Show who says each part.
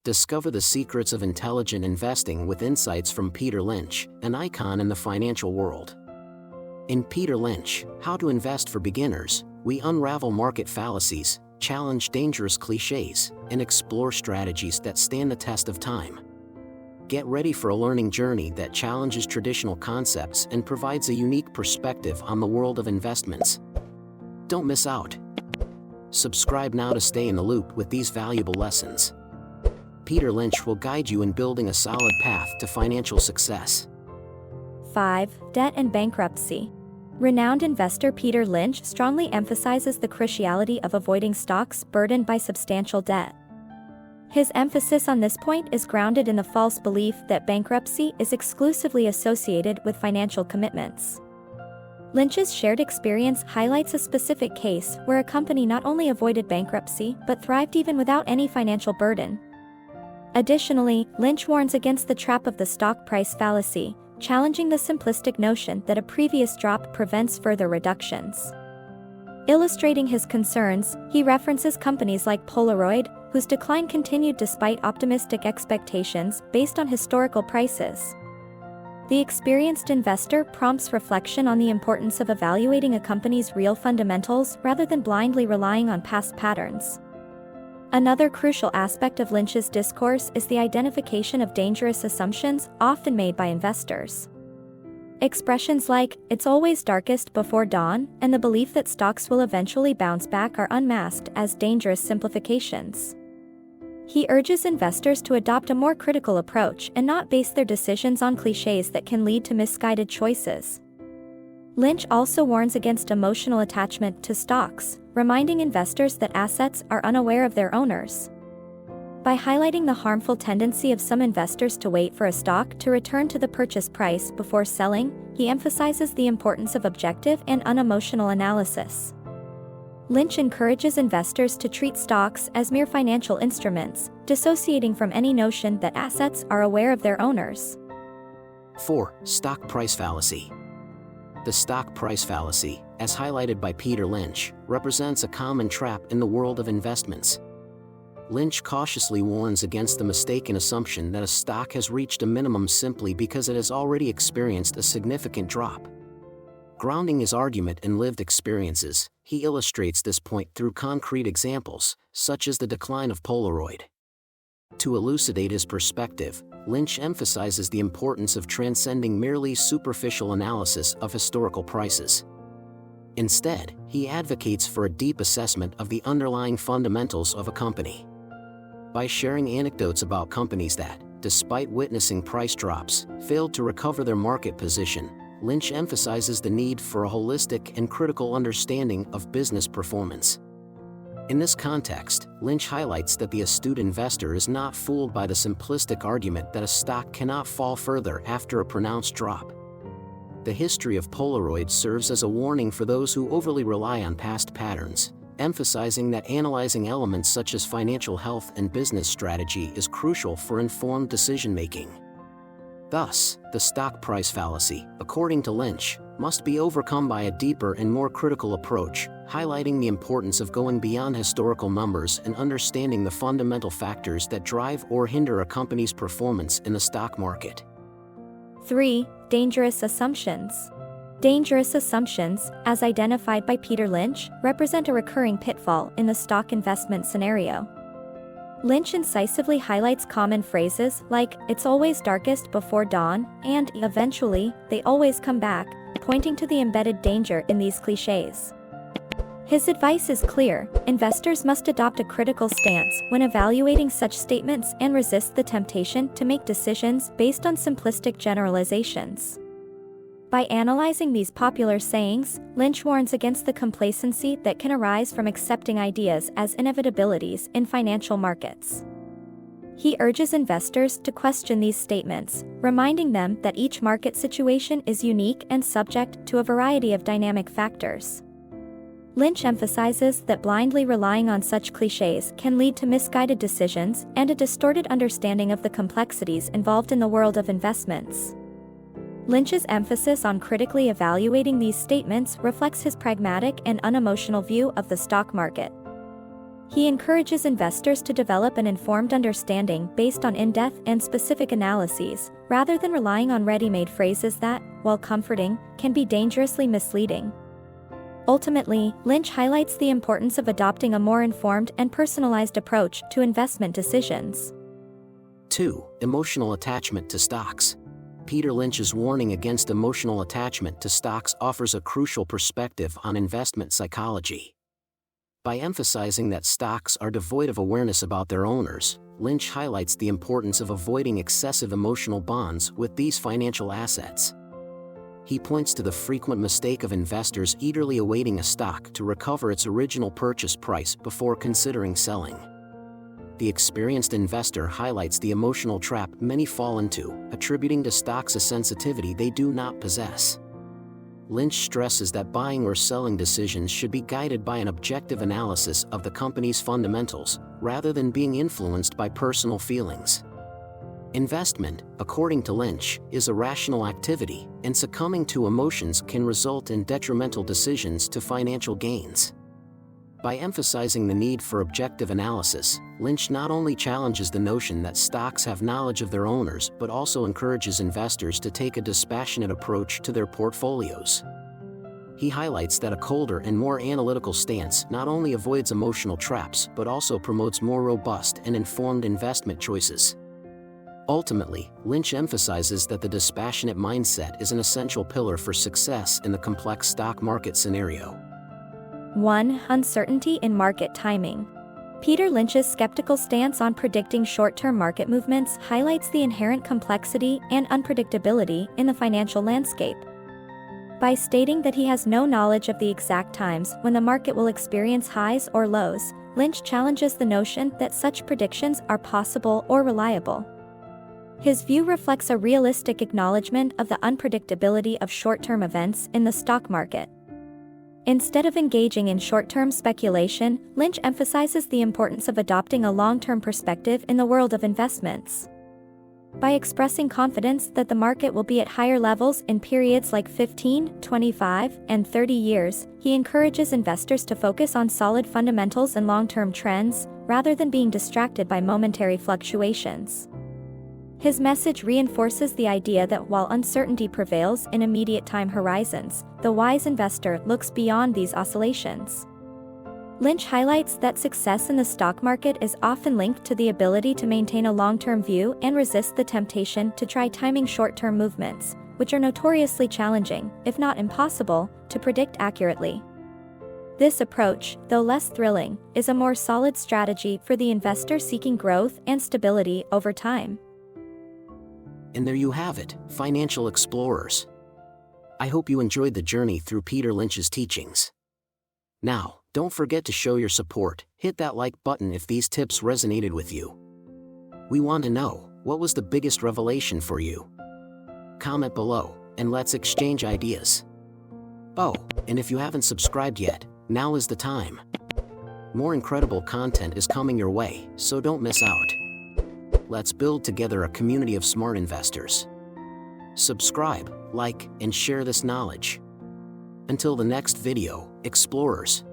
Speaker 1: Discover the secrets of intelligent investing with insights from Peter Lynch, an icon in the financial world. In Peter Lynch, How to Invest for Beginners, we unravel market fallacies, challenge dangerous cliches, and explore strategies that stand the test of time. Get ready for a learning journey that challenges traditional concepts and provides a unique perspective on the world of investments. Don't miss out. Subscribe now to stay in the loop with these valuable lessons. Peter Lynch will guide you in building a solid path to financial success.
Speaker 2: 5. Debt and bankruptcy. Renowned investor Peter Lynch strongly emphasizes the cruciality of avoiding stocks burdened by substantial debt. His emphasis on this point is grounded in the false belief that bankruptcy is exclusively associated with financial commitments. Lynch's shared experience highlights a specific case where a company not only avoided bankruptcy but thrived even without any financial burden. Additionally, Lynch warns against the trap of the stock price fallacy, challenging the simplistic notion that a previous drop prevents further reductions. Illustrating his concerns, he references companies like Polaroid, whose decline continued despite optimistic expectations based on historical prices. The experienced investor prompts reflection on the importance of evaluating a company's real fundamentals rather than blindly relying on past patterns. Another crucial aspect of Lynch's discourse is the identification of dangerous assumptions often made by investors. Expressions like, "it's always darkest before dawn," and the belief that stocks will eventually bounce back are unmasked as dangerous simplifications. He urges investors to adopt a more critical approach and not base their decisions on cliches that can lead to misguided choices. Lynch also warns against emotional attachment to stocks, reminding investors that assets are unaware of their owners. By highlighting the harmful tendency of some investors to wait for a stock to return to the purchase price before selling, he emphasizes the importance of objective and unemotional analysis. Lynch encourages investors to treat stocks as mere financial instruments, dissociating from any notion that assets are aware of their owners.
Speaker 1: 4. Stock price fallacy. The stock price fallacy, as highlighted by Peter Lynch, represents a common trap in the world of investments. Lynch cautiously warns against the mistaken assumption that a stock has reached a minimum simply because it has already experienced a significant drop. Grounding his argument in lived experiences, he illustrates this point through concrete examples, such as the decline of Polaroid. To elucidate his perspective, Lynch emphasizes the importance of transcending merely superficial analysis of historical prices. Instead, he advocates for a deep assessment of the underlying fundamentals of a company. By sharing anecdotes about companies that, despite witnessing price drops, failed to recover their market position, Lynch emphasizes the need for a holistic and critical understanding of business performance. In this context, Lynch highlights that the astute investor is not fooled by the simplistic argument that a stock cannot fall further after a pronounced drop. The history of Polaroid serves as a warning for those who overly rely on past patterns, emphasizing that analyzing elements such as financial health and business strategy is crucial for informed decision-making. Thus, the stock price fallacy, according to Lynch, must be overcome by a deeper and more critical approach, highlighting the importance of going beyond historical numbers and understanding the fundamental factors that drive or hinder a company's performance in the stock market.
Speaker 2: 3. Dangerous assumptions. Dangerous assumptions, as identified by Peter Lynch, represent a recurring pitfall in the stock investment scenario. Lynch incisively highlights common phrases like, "it's always darkest before dawn," and "eventually, they always come back," pointing to the embedded danger in these cliches. His advice is clear: investors must adopt a critical stance when evaluating such statements and resist the temptation to make decisions based on simplistic generalizations. By analyzing these popular sayings, Lynch warns against the complacency that can arise from accepting ideas as inevitabilities in financial markets. He urges investors to question these statements, reminding them that each market situation is unique and subject to a variety of dynamic factors. Lynch emphasizes that blindly relying on such cliches can lead to misguided decisions and a distorted understanding of the complexities involved in the world of investments. Lynch's emphasis on critically evaluating these statements reflects his pragmatic and unemotional view of the stock market. He encourages investors to develop an informed understanding based on in-depth and specific analyses, rather than relying on ready-made phrases that, while comforting, can be dangerously misleading. Ultimately, Lynch highlights the importance of adopting a more informed and personalized approach to investment decisions.
Speaker 1: 2. Emotional attachment to stocks. Peter Lynch's warning against emotional attachment to stocks offers a crucial perspective on investment psychology. By emphasizing that stocks are devoid of awareness about their owners, Lynch highlights the importance of avoiding excessive emotional bonds with these financial assets. He points to the frequent mistake of investors eagerly awaiting a stock to recover its original purchase price before considering selling. The experienced investor highlights the emotional trap many fall into, attributing to stocks a sensitivity they do not possess. Lynch stresses that buying or selling decisions should be guided by an objective analysis of the company's fundamentals, rather than being influenced by personal feelings. Investment, according to Lynch, is a rational activity, and succumbing to emotions can result in detrimental decisions to financial gains. By emphasizing the need for objective analysis, Lynch not only challenges the notion that stocks have knowledge of their owners but also encourages investors to take a dispassionate approach to their portfolios. He highlights that a colder and more analytical stance not only avoids emotional traps but also promotes more robust and informed investment choices. Ultimately, Lynch emphasizes that the dispassionate mindset is an essential pillar for success in the complex stock market scenario.
Speaker 2: 1. Uncertainty in market timing. Peter Lynch's skeptical stance on predicting short-term market movements highlights the inherent complexity and unpredictability in the financial landscape. By stating that he has no knowledge of the exact times when the market will experience highs or lows, Lynch challenges the notion that such predictions are possible or reliable. His view reflects a realistic acknowledgement of the unpredictability of short-term events in the stock market. Instead of engaging in short-term speculation, Lynch emphasizes the importance of adopting a long-term perspective in the world of investments. By expressing confidence that the market will be at higher levels in periods like 15, 25, and 30 years, he encourages investors to focus on solid fundamentals and long-term trends, rather than being distracted by momentary fluctuations. His message reinforces the idea that while uncertainty prevails in immediate time horizons, the wise investor looks beyond these oscillations. Lynch highlights that success in the stock market is often linked to the ability to maintain a long-term view and resist the temptation to try timing short-term movements, which are notoriously challenging, if not impossible, to predict accurately. This approach, though less thrilling, is a more solid strategy for the investor seeking growth and stability over time.
Speaker 1: And there you have it, financial explorers. I hope you enjoyed the journey through Peter Lynch's teachings. Now, don't forget to show your support, hit that like button if these tips resonated with you. We want to know, what was the biggest revelation for you? Comment below, and let's exchange ideas. Oh, and if you haven't subscribed yet, now is the time. More incredible content is coming your way, so don't miss out. Let's build together a community of smart investors. Subscribe, like, and share this knowledge. Until the next video, explorers.